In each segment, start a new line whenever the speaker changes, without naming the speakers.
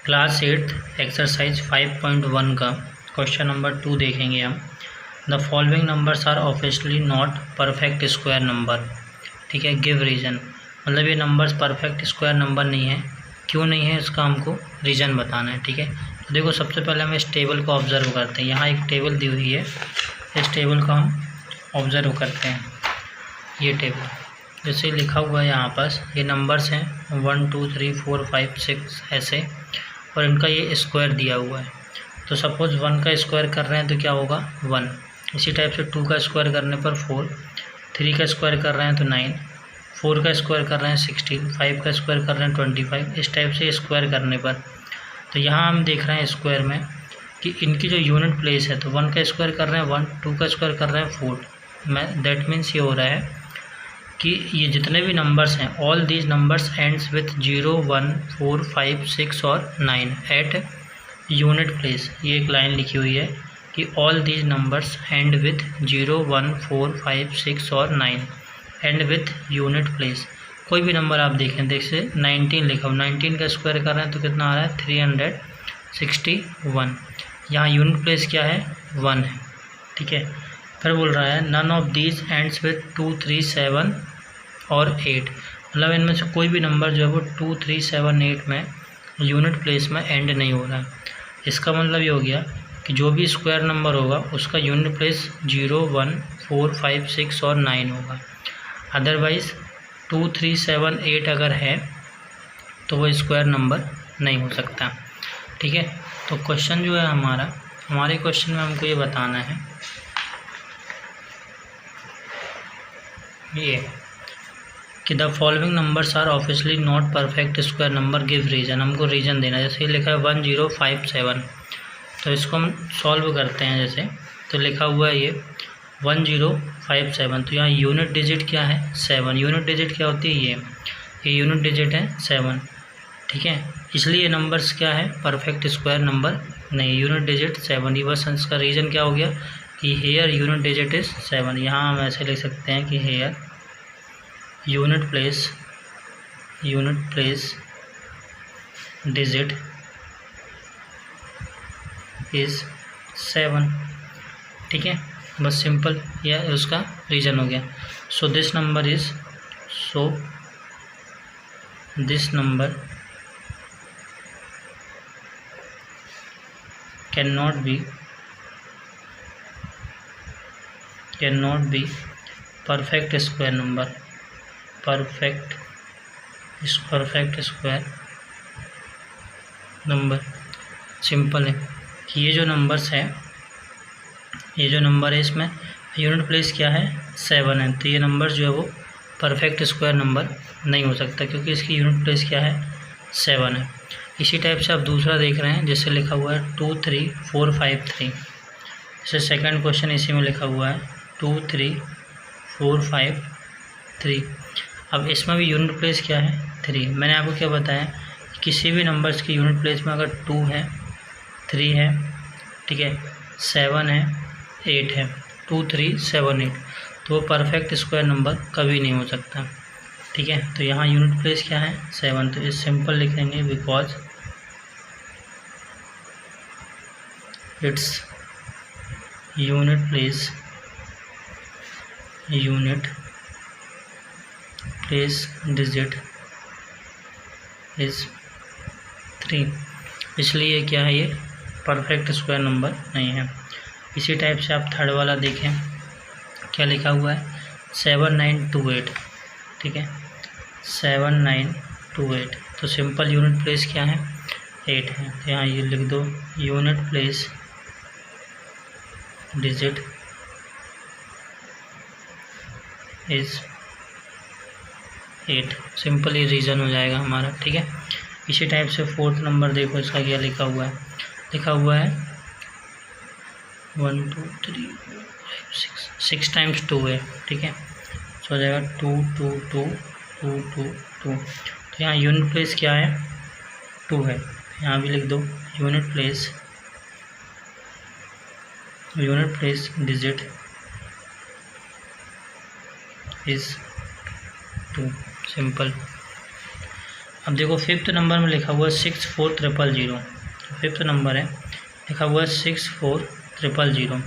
Class 8 exercise 5.1 का question number 2 देखेंगे हम। The following numbers are obviously not perfect square number. ठीक है, गिव रीज़न, मतलब ये नंबर्स परफेक्ट स्क्वायर नंबर नहीं है। क्यों नहीं है इसका हमको रीज़न बताना है। ठीक है, तो देखो सबसे पहले हम इस टेबल को ऑब्जर्व करते हैं। यहाँ एक टेबल दी हुई है, इस टेबल को हम ऑब्जर्व करते हैं। ये टेबल जैसे लिखा हुआ है यहाँ पास, ये नंबर्स हैं 1 2 3 4 5 6 ऐसे, और इनका ये स्क्वायर दिया हुआ है। तो सपोज़ 1 का स्क्वायर कर रहे हैं तो क्या होगा 1। इसी टाइप से 2 का स्क्वायर करने पर 4, 3 का स्क्वायर कर रहे हैं तो 9, 4 का स्क्वायर कर रहे हैं 16, 5 का स्क्वायर कर रहे हैं 25। इस टाइप से स्क्वायर करने पर तो यहाँ हम देख रहे हैं स्क्वायर में कि इनकी जो यूनिट प्लेस है, तो 1 का स्क्वायर कर रहे हैं 1, 2 का स्क्वायर कर रहे हैं 4। दैट मीन्स ये हो रहा है कि ये जितने भी नंबर्स हैं, all these numbers ends with 0 1 4 5 6 और 9 एट यूनिट प्लेस। ये एक लाइन लिखी हुई है कि all these numbers and with 0 1 4 5 6 और 9 एंड विथ यूनिट प्लेस। कोई भी नंबर आप देखें, देखिए 19 लिखा हो, 19 का स्क्वायर कर रहे हैं तो कितना आ रहा है 361। यहाँ यूनिट प्लेस क्या है 1 है। ठीक है, फिर बोल रहा है none of these ends with 2 3 7 और 8, मतलब इनमें से कोई भी नंबर जो है वो 2 3 7 8 में यूनिट प्लेस में एंड नहीं हो रहा है। इसका मतलब ये हो गया कि जो भी स्क्वायर नंबर होगा उसका यूनिट प्लेस 0 1 4 5 6 और 9 होगा। अदरवाइज़ 2 3 7 8 अगर है तो वो स्क्वायर नंबर नहीं हो सकता। ठीक है, तो क्वेश्चन जो है हमारे क्वेश्चन में हमको ये बताना है ये कि the following numbers are obviously not perfect square number, give reason. हमको रीज़न देना है। जैसे ये लिखा है 1057, तो इसको हम सॉल्व करते हैं। जैसे तो लिखा हुआ है ये 1057, तो यहाँ यूनिट डिजिट क्या है 7। यूनिट डिजिट क्या होती है ये यूनिट डिजिट है 7। ठीक है, इसलिए ये नंबर्स क्या है परफेक्ट स्क्वायर नंबर नहीं, यूनिट डिजिट 7। ये बस इसका रीज़न क्या हो गया कि हेयर यूनिट डिजिट इज़ 7। यहाँ हम ऐसे लिख सकते हैं कि here unit place digit is 7। ठीक है, बस सिंपल यह उसका रीज़न हो गया। So this number cannot be perfect square number, perfect square number. Simple है कि ये जो नंबर्स है, ये जो नंबर है इसमें यूनिट प्लेस क्या है 7 है, तो ये नंबर जो है वो परफेक्ट स्क्वायर नंबर नहीं हो सकता क्योंकि इसकी यूनिट प्लेस क्या है 7 है। इसी टाइप से आप दूसरा देख रहे हैं, जैसे लिखा हुआ है 2 3 4 5 3। जैसे सेकंड क्वेश्चन इसी में लिखा हुआ है 2 3 4 5 3। अब इसमें भी यूनिट प्लेस क्या है 3। मैंने आपको क्या बताया, किसी भी नंबर्स की यूनिट प्लेस में अगर 2 है 3 है, ठीक है 7 है 8 है, 2 3 7 8, तो वो परफेक्ट स्क्वायर नंबर कभी नहीं हो सकता। ठीक है, तो यहाँ यूनिट प्लेस क्या है 7, तो इस सिंपल लिखेंगे because its unit place digit is 3, इसलिए क्या है ये परफेक्ट स्क्वायर नंबर नहीं है। इसी टाइप से आप थर्ड वाला देखें, क्या लिखा हुआ है 7928। ठीक है 7928, तो सिंपल यूनिट प्लेस क्या है 8 है, तो यहाँ ये लिख दो unit place digit is 8। Simple ये रीज़न हो जाएगा हमारा। ठीक है, इसी टाइप से फोर्थ नंबर देखो, इसका क्या लिखा हुआ है 1 2 3 4 5 6 टाइम्स 2 है। ठीक है, तो हो जाएगा 2 2 2 2 2 2। तो यहाँ यूनिट प्लेस क्या है 2 है, यहाँ भी लिख दो unit place digit is 2। Simple. अब देखो फिफ्थ नंबर में लिखा हुआ है 64000, फिफ्थ नंबर है, लिखा हुआ है 64000।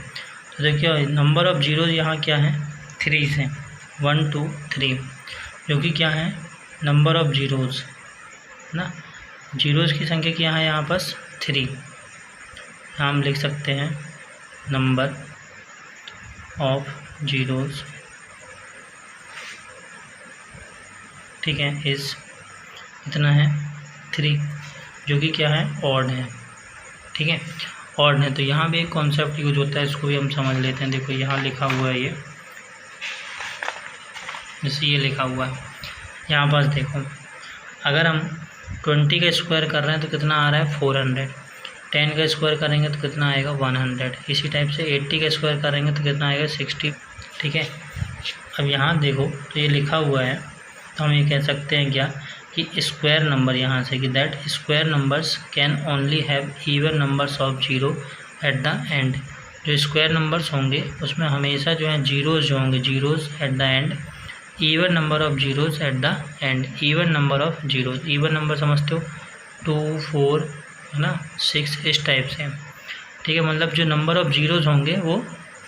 तो देखिए नंबर ऑफ जीरोज़ यहाँ क्या है, 3 से 1 2 3, जो कि क्या है नंबर ऑफ जीरोज़ ना, जीरोज़ की संख्या क्या है यहाँ पास 3। हम लिख सकते हैं नंबर ऑफ जीरोज़, ठीक है, इस इतना है 3, जो कि क्या है ऑड है, ठीक है, ऑड है। तो यहाँ भी एक कॉन्सेप्ट यूज होता है, इसको भी हम समझ लेते हैं। देखो यहाँ लिखा हुआ है ये, जैसे ये लिखा हुआ है यहाँ पास, देखो अगर हम 20 का स्क्वायर कर रहे हैं तो कितना आ रहा है 400, 10 का स्क्वायर करेंगे तो कितना आएगा 100, इसी टाइप से 80 का स्क्वायर करेंगे तो कितना आएगा 60, ठीक है। अब यहाँ देखो तो ये लिखा हुआ है, तो हम ये कह सकते हैं क्या कि स्क्वायर नंबर यहाँ से कि that square numbers can only have even numbers of zero at the end. जो स्क्वायर नंबर्स होंगे उसमें हमेशा जो है जीरोज़ जो होंगे, zeros at the end, even number of zeros at the end, even number of zeros, even number समझते हो 2 4 है ना 6, इस टाइप से, ठीक है। मतलब जो नंबर ऑफ जीरोज़ होंगे वो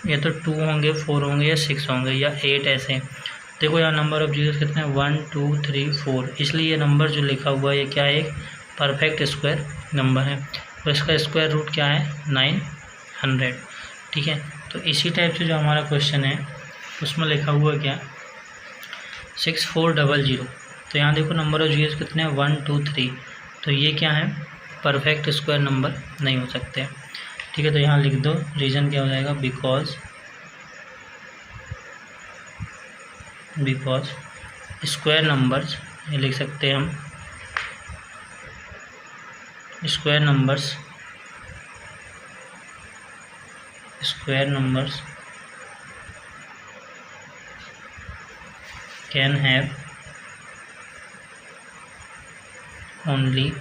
या तो 2 होंगे, 4 होंगे या 6 होंगे या 8, ऐसे। देखो यहाँ नंबर ऑफ जीरोज़ कितने हैं 1 2 3 4, इसलिए ये नंबर जो लिखा हुआ है ये क्या है, एक परफेक्ट स्क्वायर नंबर है। तो इसका स्क्वायर रूट क्या है 900, ठीक है। तो इसी टाइप से जो हमारा क्वेश्चन है उसमें लिखा हुआ क्या 6400। तो यहाँ देखो नंबर ऑफ जीरोज़ कितने हैं 1 2 3, तो ये क्या है परफेक्ट स्क्वायर नंबर नहीं हो सकते, ठीक है। तो यहाँ लिख दो रीज़न क्या हो जाएगा, बिकॉज स्क्वायर नंबर्स, ये लिख सकते हैं हम square numbers can have only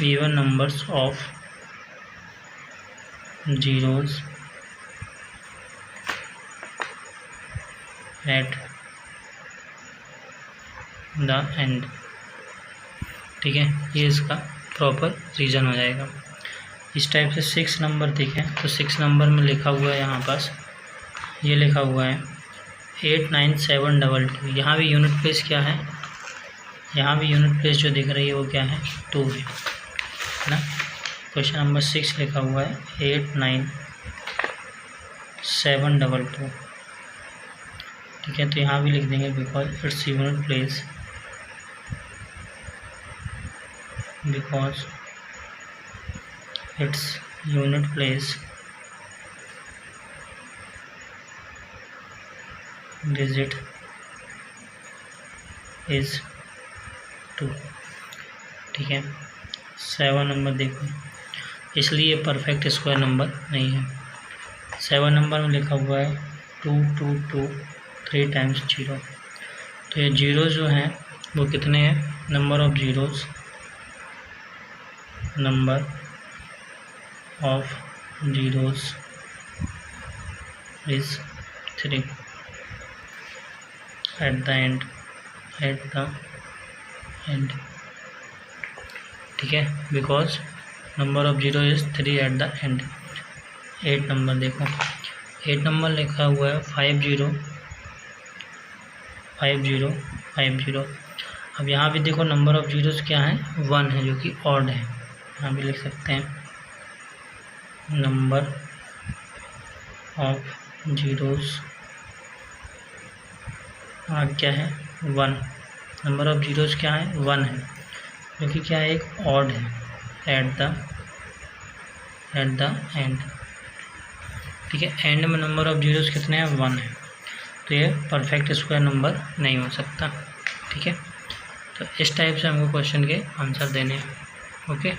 even numbers of zeros at the end, ठीक है। ये इसका प्रॉपर रीज़न हो जाएगा। इस टाइप से 6 नंबर देखें तो 6 नंबर में लिखा हुआ है यहाँ पास, ये लिखा हुआ है 89722। यहाँ भी यूनिट प्लेस क्या है, यहाँ भी यूनिट प्लेस जो दिख रही है वो क्या है 2 है ना। क्वेश्चन नंबर 6 लिखा हुआ है 89722, ठीक है। तो यहाँ भी लिख देंगे because its unit place, digit is 2, ठीक है। 7 नंबर देखो, इसलिए परफेक्ट स्क्वायर नंबर नहीं है। 7 नंबर में लिखा हुआ है 2 2 2 3 टाइम्स 0, तो ये जीरो जो हैं वो कितने हैं, number of zeros is 3 at the end, ठीक है, because number of zero is 3 at the end. 8 number देखो, 8 नंबर लिखा हुआ है 505050। अब यहाँ भी देखो नंबर ऑफ जीरोज़ क्या है 1 है, जो कि ऑड है। यहाँ भी लिख सकते हैं नंबर ऑफ जीरोज़ क्या है 1, नंबर ऑफ जीरोज़ क्या है 1 है, जो कि क्या है एक ऑड है एट द एंड, ठीक है। एंड में नंबर ऑफ जीरोज़ कितने हैं 1 है, तो ये परफेक्ट स्क्वायर नंबर नहीं हो सकता, ठीक है। तो इस टाइप से हमको क्वेश्चन के आंसर देने हैं, ओके।